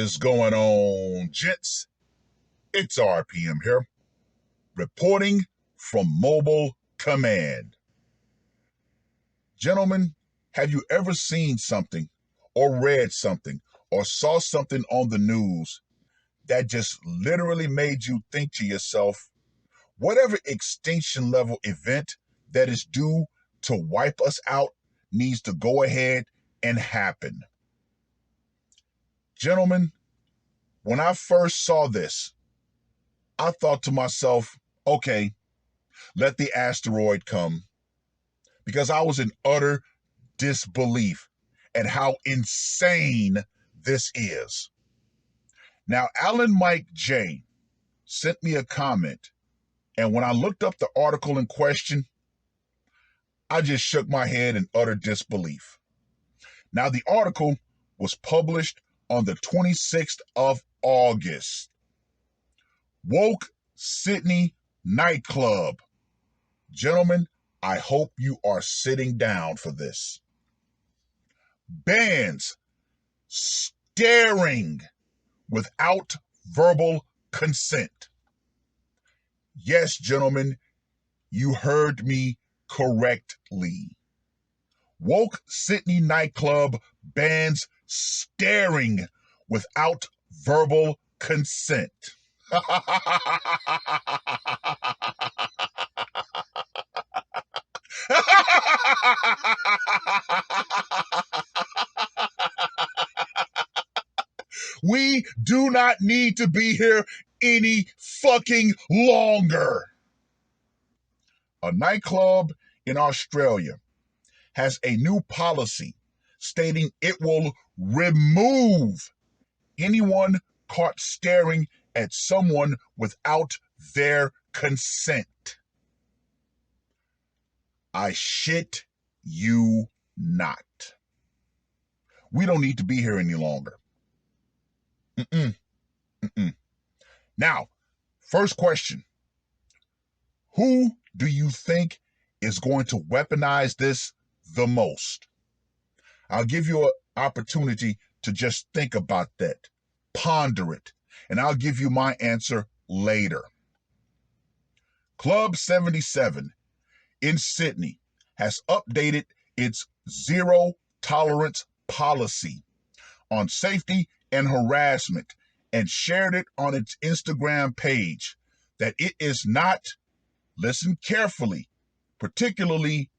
is going on, gents? It's R.P.M. here, reporting from Mobile Command. Gentlemen, have you ever seen something or read something or saw something on the news that just literally made you think to yourself, whatever extinction level event that is due to wipe us out needs to go ahead and happen? Gentlemen, when I first saw this, I thought to myself, okay, let the asteroid come, because I was in utter disbelief at how insane this is. Now, Alan Mike J sent me a comment, and when I looked up the article in question, I just shook my head in utter disbelief. Now, the article was published on the 26th of August. Woke Sydney Nightclub. Gentlemen, I hope you are sitting down for this. Bands staring without verbal consent. Yes, gentlemen, you heard me correctly. Woke Sydney Nightclub bans staring without verbal consent. We do not need to be here any fucking longer. A nightclub in Australia has a new policy stating it will remove anyone caught staring at someone without their consent. I shit you not. We don't need to be here any longer. Now, first question. Who do you think is going to weaponize this the most? I'll give you an opportunity to just think about that. Ponder it, and I'll give you my answer later. Club 77 in Sydney has updated its zero tolerance policy on safety and harassment and shared it on its Instagram page that it is not, listen carefully, particularly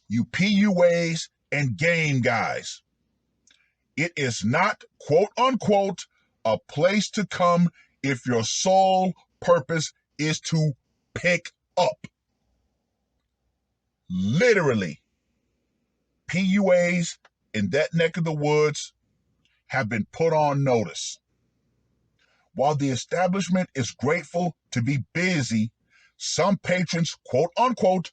you PUAs and game guys, it is not, quote unquote, a place to come if your sole purpose is to pick up. Literally, PUAs in that neck of the woods have been put on notice. While the establishment is grateful to be busy, some patrons, quote unquote,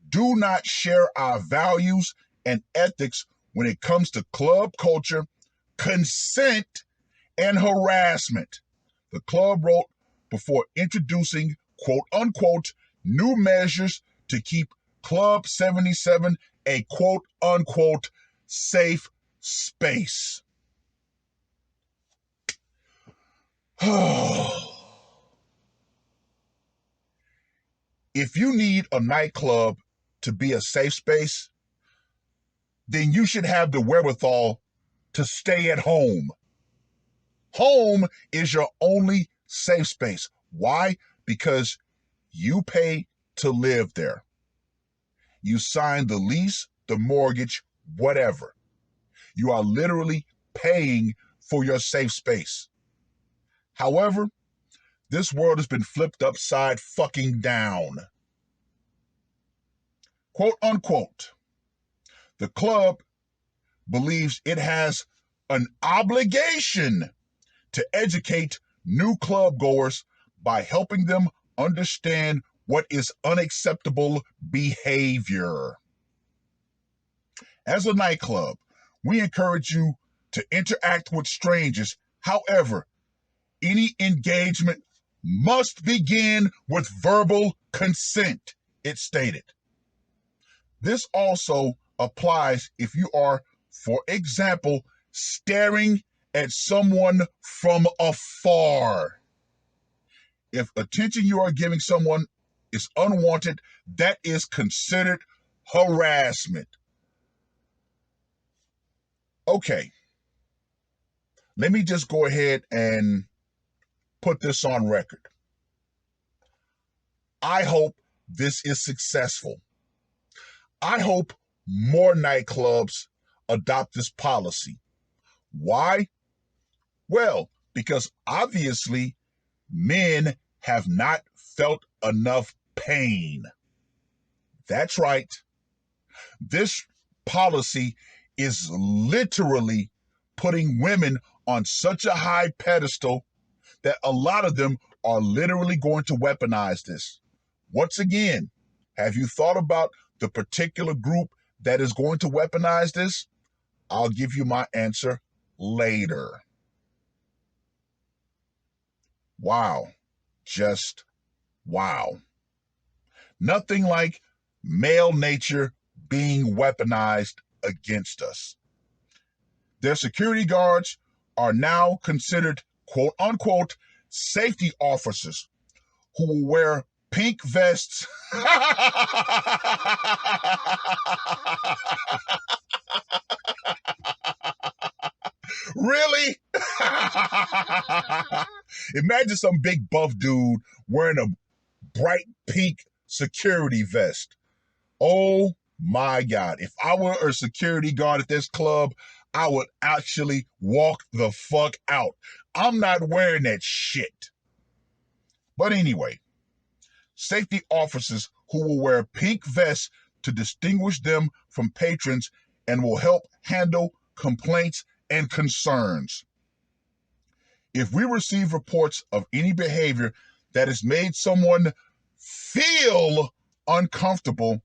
do not share our values and ethics when it comes to club culture, consent, and harassment. The club wrote before introducing, quote unquote, new measures to keep Club 77 a quote unquote safe space. If you need a nightclub to be a safe space, then you should have the wherewithal to stay at home. Home is your only safe space. Why? Because you pay to live there. You sign the lease, the mortgage, whatever. You are literally paying for your safe space. However, this world has been flipped upside fucking down. Quote unquote, the club believes it has an obligation to educate new club goers by helping them understand what is unacceptable behavior. As a nightclub, we encourage you to interact with strangers. However, any engagement must begin with verbal consent, it stated. This also applies if you are, for example, staring at someone from afar. If attention you are giving someone is unwanted, that is considered harassment. Okay, let me just go ahead and put this on record. I hope this is successful. I hope more nightclubs adopt this policy. Why? Well, because obviously men have not felt enough pain. That's right. This policy is literally putting women on such a high pedestal that a lot of them are literally going to weaponize this. Once again, have you thought about the particular group that is going to weaponize this? I'll give you my answer later. Wow. Just wow. Nothing like male nature being weaponized against us. Their security guards are now considered, quote unquote, safety officers who will wear pink vests. Really? Imagine some big buff dude wearing a bright pink security vest. Oh my God. If I were a security guard at this club, I would actually walk the fuck out. I'm not wearing that shit. But anyway, safety officers who will wear pink vests to distinguish them from patrons and will help handle complaints and concerns. If we receive reports of any behavior that has made someone feel uncomfortable,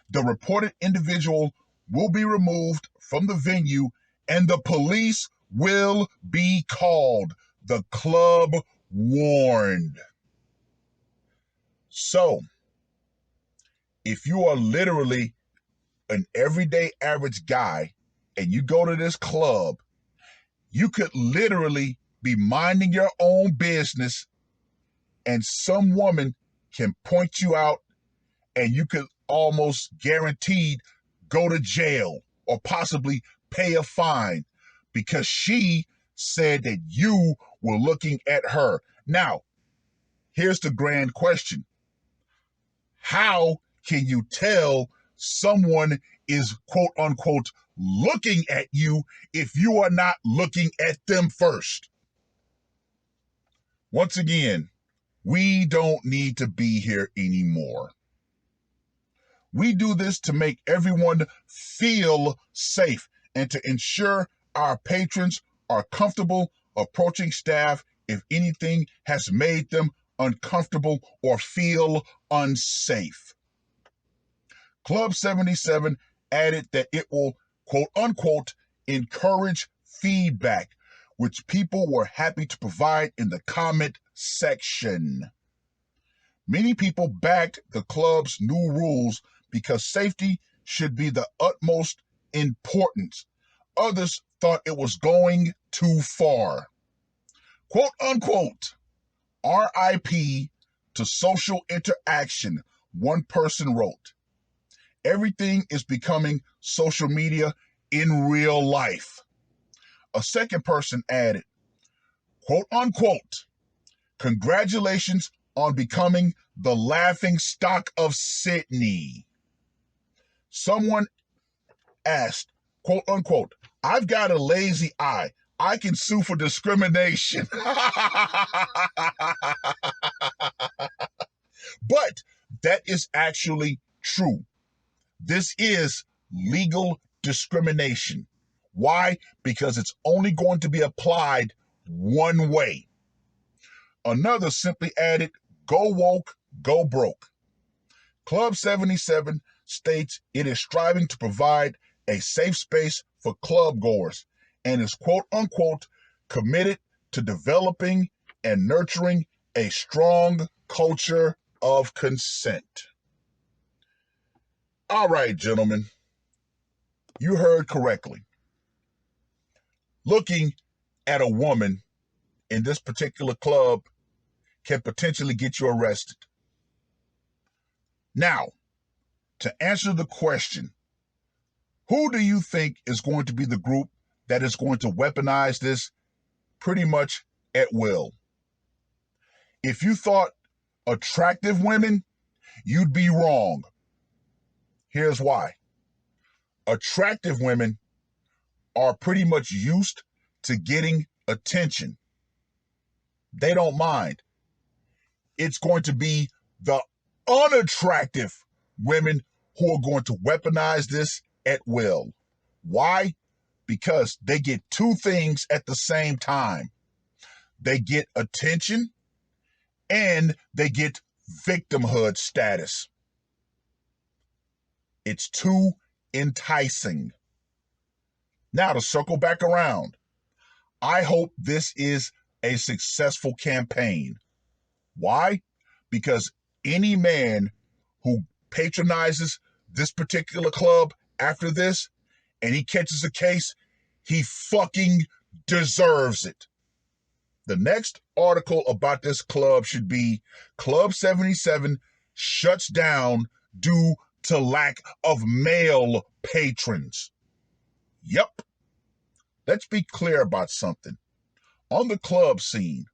the reported individual will be removed from the venue and the police will be called. The club warned. So, if you are literally an everyday average guy and you go to this club, you could literally be minding your own business and some woman can point you out and you could almost guaranteed go to jail or possibly pay a fine because she said that you were looking at her. Now, here's the grand question. How can you tell someone is quote unquote looking at you if you are not looking at them first? Once again, we don't need to be here anymore. We do this to make everyone feel safe and to ensure our patrons are comfortable approaching staff if anything has made them uncomfortable or feel unsafe. Club 77 added that it will, quote unquote, encourage feedback, which people were happy to provide in the comment section. Many people backed the club's new rules because safety should be the utmost importance. Others thought it was going too far. Quote unquote, R.I.P. to social interaction, one person wrote. Everything is becoming social media in real life. A second person added, quote unquote, congratulations on becoming the laughing stock of Sydney. Someone asked, quote unquote, I've got a lazy eye. I can sue for discrimination. But that is actually true. This is legal discrimination. Why? Because it's only going to be applied one way. Another simply added, go woke, go broke. Club 77 states it is striving to provide a safe space for club goers and is quote unquote committed to developing and nurturing a strong culture of consent. All right, gentlemen, you heard correctly. Looking at a woman in this particular club can potentially get you arrested. Now, to answer the question, who do you think is going to be the group that is going to weaponize this pretty much at will? If you thought attractive women, you'd be wrong. Here's why. Attractive women are pretty much used to getting attention. They don't mind. It's going to be the unattractive women who are going to weaponize this at will. Why? Because they get two things at the same time. They get attention and they get victimhood status. It's too enticing. Now, to circle back around, I hope this is a successful campaign. Why? Because any man who patronizes this particular club after this and he catches a case, he fucking deserves it. The next article about this club should be Club 77 shuts down due to lack of male patrons. Yep. Let's be clear about something. On the club scene,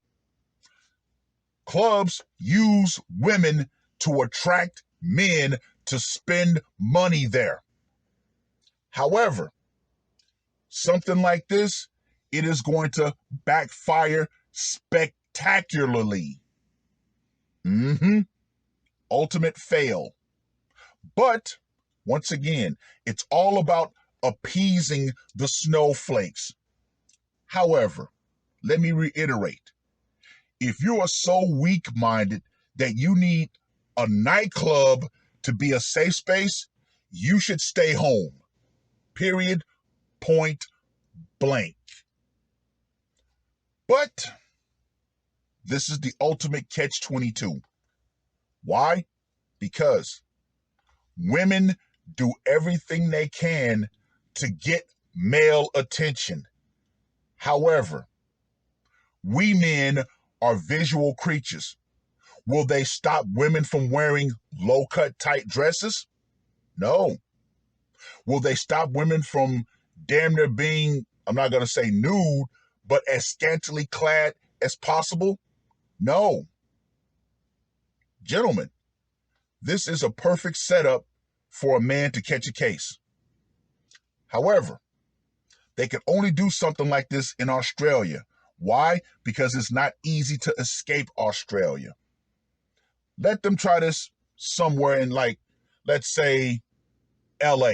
clubs use women to attract men to spend money there. However, something like this, it is going to backfire spectacularly. Ultimate fail. But, once again, it's all about appeasing the snowflakes. However, let me reiterate, if you are so weak-minded that you need a nightclub to be a safe space, you should stay home. Period. Point blank. But this is the ultimate catch-22. Why? Because women do everything they can to get male attention. However, we men are visual creatures. Will they stop women from wearing low-cut tight dresses? No. Will they stop women from damn near being, I'm not going to say nude, but as scantily clad as possible? No. Gentlemen, this is a perfect setup for a man to catch a case. However, they can only do something like this in Australia. Why? Because it's not easy to escape Australia. Let them try this somewhere in, like, let's say, LA.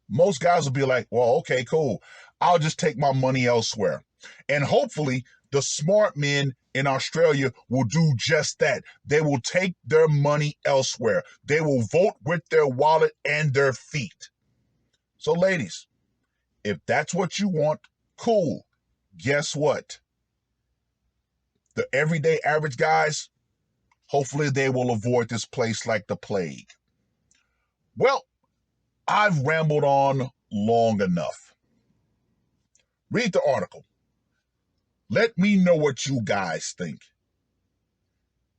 Most guys will be like, well, okay, cool. I'll just take my money elsewhere. And hopefully the smart men in Australia will do just that. They will take their money elsewhere. They will vote with their wallet and their feet. So ladies, if that's what you want, cool. Guess what? The everyday average guys, hopefully they will avoid this place like the plague. Well, I've rambled on long enough. Read the article. Let me know what you guys think.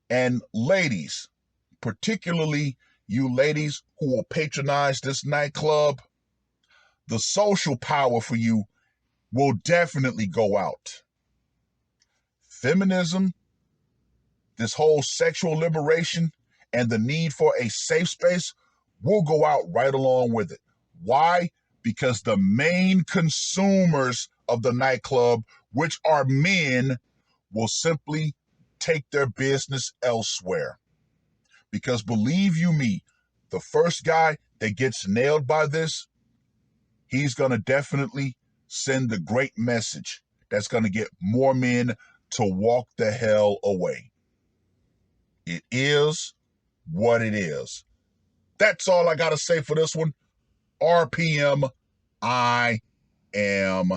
And ladies, particularly you ladies who will patronize this nightclub, the social power for you will definitely go out. Feminism, this whole sexual liberation, and the need for a safe space will go out right along with it. Why? Because the main consumers of the nightclub, which are men, will simply take their business elsewhere. Because believe you me, the first guy that gets nailed by this, he's going to definitely send the great message that's going to get more men to walk the hell away. It is what it is. That's all I got to say for this one. R.P.M. I am